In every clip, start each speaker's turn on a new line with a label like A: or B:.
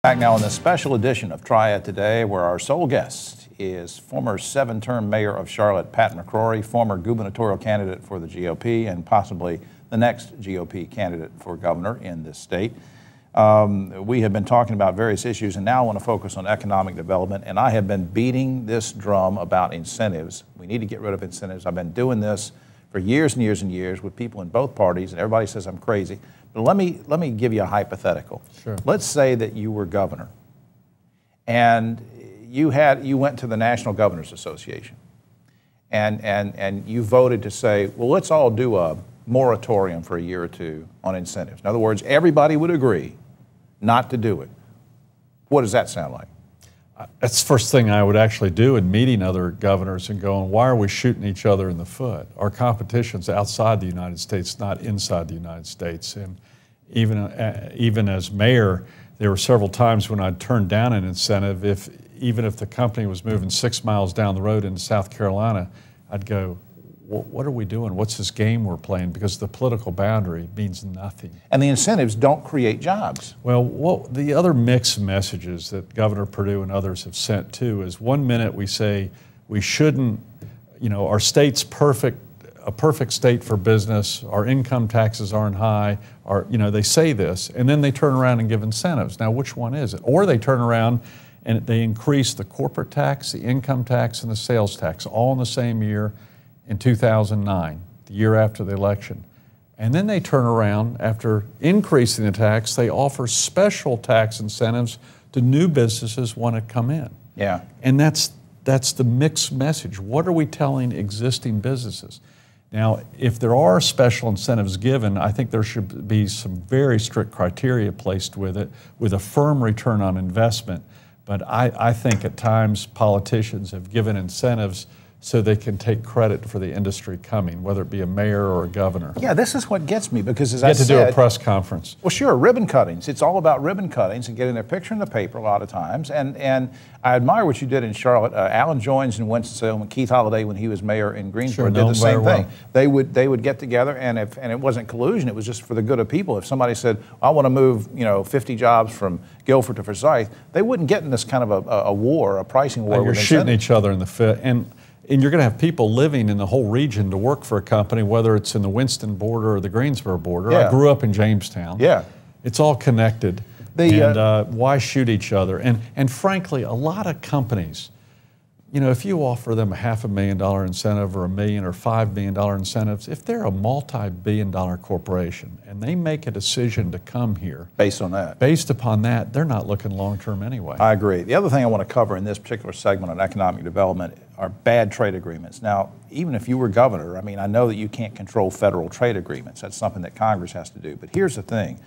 A: Back now on this special edition of Triad Today, where our sole guest is former 7-term mayor of Charlotte, Pat McCrory, former gubernatorial candidate for the GOP and possibly the next GOP candidate for governor in this state. We have been talking about various issues, and now I want to focus on economic development, and I have been beating this drum about incentives. We need to get rid of incentives. I've been doing this for years and years and years with people in both parties, and everybody says I'm crazy. But let me give you a hypothetical.
B: Sure.
A: Let's say that you were governor, and you went to the National Governors Association, and you voted to say, well, let's all do a moratorium for a year or two on incentives. In other words, everybody would agree not to do it. What does that sound like?
B: That's the first thing I would actually do in meeting other governors and going, why are we shooting each other in the foot? Our competition's outside the United States, not inside the United States. And even as mayor, there were several times when I'd turn down an incentive, even if the company was moving 6 miles down the road into South Carolina, I'd go, what are we doing? What's this game we're playing? Because the political boundary means nothing.
A: And the incentives don't create jobs.
B: Well, the other mixed messages that Governor Perdue and others have sent too is 1 minute we say we shouldn't, our state's a perfect state for business, our income taxes aren't high, they say this, and then they turn around and give incentives. Now, which one is it? Or they turn around and they increase the corporate tax, the income tax, and the sales tax all in the same year, in 2009, the year after the election. And then they turn around, after increasing the tax, they offer special tax incentives to new businesses want to come in.
A: Yeah.
B: And that's the mixed message. What are we telling existing businesses? Now, if there are special incentives given, I think there should be some very strict criteria placed with it, with a firm return on investment. But I think at times politicians have given incentives so they can take credit for the industry coming, whether it be a mayor or a governor.
A: Yeah, this is what gets me, because as
B: I
A: said,
B: do a press conference.
A: Well, sure, ribbon cuttings. It's all about ribbon cuttings and getting their picture in the paper a lot of times. And I admire what you did in Charlotte. Alan Joines in Winston-Salem, and Keith Holliday, when he was mayor in Greensboro, did the same thing. Well. They would get together, and it wasn't collusion. It was just for the good of people. If somebody said, I want to move 50 jobs from Guilford to Forsyth, they wouldn't get in this kind of a war, a pricing war.
B: You're shooting each other in the foot. And you're going to have people living in the whole region to work for a company, whether it's in the Winston border or the Greensboro border.
A: Yeah.
B: I grew up in Jamestown.
A: Yeah.
B: It's all connected. Why shoot each other? And frankly, a lot of companies, if you offer them a $500,000 incentive or $1 million or $5 million incentives, if they're a multi-billion-dollar corporation and they make a decision to come here
A: based upon that,
B: they're not looking long-term anyway.
A: I agree. The other thing I want to cover in this particular segment on economic development are bad trade agreements. Now, even if you were governor, I know that you can't control federal trade agreements. That's something that Congress has to do. But here's the thing.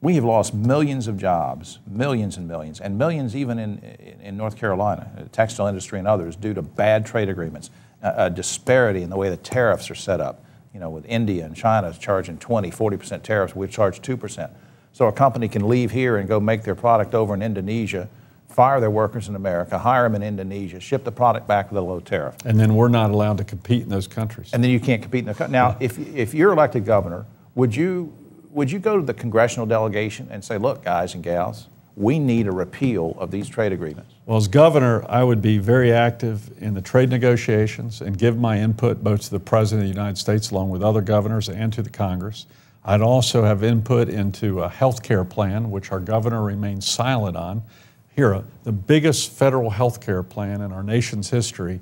A: We have lost millions of jobs, millions and millions even in North Carolina, the textile industry and others, due to bad trade agreements, a disparity in the way the tariffs are set up. With India and China charging 20, 40% tariffs, we charge 2%. So a company can leave here and go make their product over in Indonesia, fire their workers in America, hire them in Indonesia, ship the product back with a low tariff.
B: And then we're not allowed to compete in those countries.
A: And then you can't compete in the country. Now, if you're elected governor, would you go to the congressional delegation and say, look, guys and gals, we need a repeal of these trade agreements?
B: Well, as governor, I would be very active in the trade negotiations and give my input both to the President of the United States along with other governors and to the Congress. I'd also have input into a health care plan, which our governor remains silent on. Here, the biggest federal health care plan in our nation's history,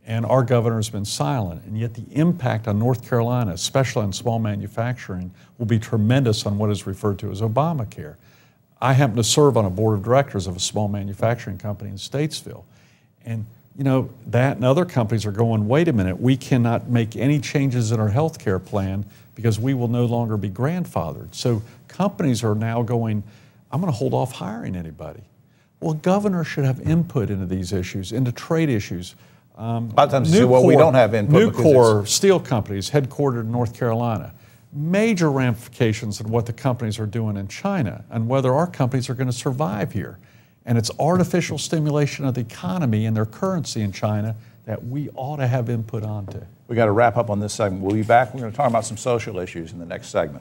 B: and our governor's been silent. And yet the impact on North Carolina, especially on small manufacturing, will be tremendous on what is referred to as Obamacare. I happen to serve on a board of directors of a small manufacturing company in Statesville. And that and other companies are going, wait a minute, we cannot make any changes in our health care plan because we will no longer be grandfathered. So companies are now going, I'm going to hold off hiring anybody. Well, governors should have input into these issues, into trade issues.
A: A lot of times we don't have input.
B: Nucor steel companies headquartered in North Carolina. Major ramifications on what the companies are doing in China and whether our companies are going to survive here. And it's artificial stimulation of the economy and their currency in China that we ought to have input onto.
A: We got to wrap up on this segment. We'll be back. We're going to talk about some social issues in the next segment.